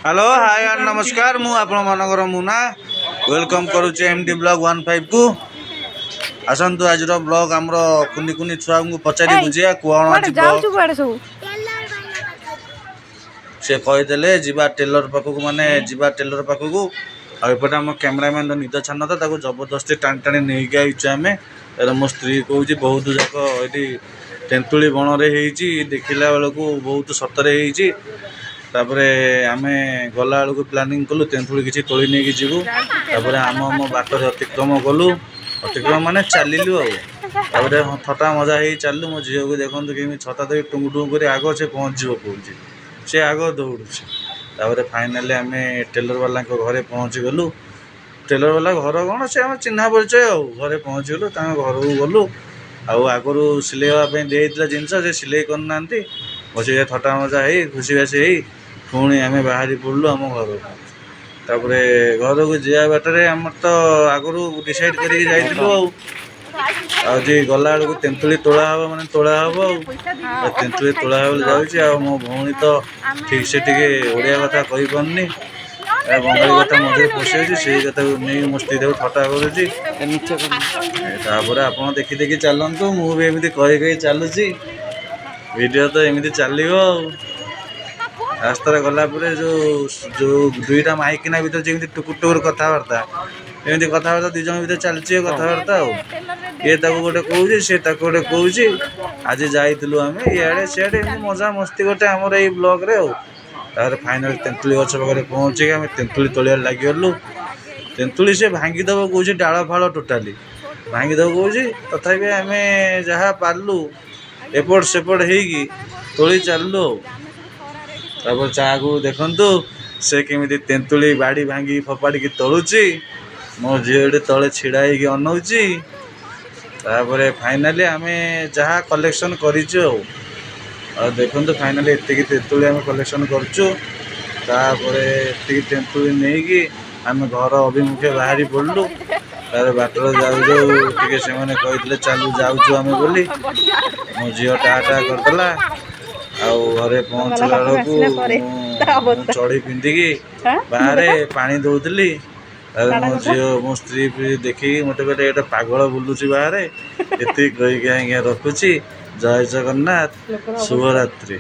Hello hi and नमस्कार मु आपण मनकर मुना वेलकम करुचे एमडी ब्लॉग 15 को आसंतु आज ब्लॉग हमरो कुनी कुनी छुआ को पचारि बुझिया कोन अछि ब्लॉग से कहि देले जिबा टेलर पाखु माने जिबा टेलर पाखु आ एपटे हम कैमरामैन निद छान था ताको जबरदस्ती टाणी टाणी नहीं के आइछु आमे मो स्त्री कहूँ बहुत जाक ये तेंतुली बण रे देखला बेलू बहुत सतरे तापर आम गला बेलू प्लानिंग कलु तेंतुली किसी तोली नहीं जीवु आम बाटर अतिक्रम कलु अतिक्रम माने चलू आपर थटा मजा हो चलू मो झील को देखते कि छता देवी टुंगु टुंगु कर आग से पहुँच कौन सी आग दौड़े फाइनाली आम टेलर वाला घरे पहुँची गलु टेलर वाला घर कौन से आम चिन्ह परिचय घरे पहुँची गलु घर को गलु आगु सिलेवाई देता जिनस से सिले करना बस थटा मजा हो खुशी बासी हो पुणी आम बाहरी पड़लु आम घर तापर घर को जा बाटर आम तो आगु डिसाइड कर गला बेलू तेंतुली तोड़ा हम माने तोड़ा हम तेंतुली तोड़ा जाऊँ मो भौणी तो ठीक से ओडिया कथा कही पारनी बंगाली कथा मझे पशे से कथा नहीं मो स्त्री थटा कर आप देखी देखी चलतु मुझे कही चलुची वीडियो तो एमती चलो रास्तार गला जो जो दुईटा माइकिना भर जमी टुकुर टुकुर कथबार्ता एमती कथबार्ता दुई जन भर चलती कथबार्ता ये गोटे कौच सी गोटे कौच आज जाइलु आम इे सियाड़े मजा मस्ती गोटे आमर ये ब्लॉग रे फाइनाल तेंतुली गछ पाखे पहुँचे आम तेंतुली तोलिया लगिगलु तेंतुली से भांगीदेव कौच डाल फाड़ टोटाली भांगीदेव कौच तथापि आम जहाँ पार्लु एपट सेपट होगी तोली चलु तापर चा को देखु से केमी तेंतुली बाड़ी भांगी फोपाड़ी तोलुची मो झील तले छिड़ा अनौची तापर फाइनाली आम जहाँ कलेक्शन करूँ देखु फाइनाली एति तेंतुली आम कलेक्शन करुँ तेंतुली नहीं आम घर अभिमुखे बाहरी पड़लु तार बाटर जाऊ जाऊ से मैंने कही चलू जाऊँ आम बोली मो झील टा टा करदेला घरे पहुँचला बेलू चढ़ी पिंधिकी बाहर पानी दौली मो झील मो स्त्री देखी मत कहते ये पागल बुलूची बाहर ये कहीकि रखुची जय जगन्नाथ शुभरात्रि।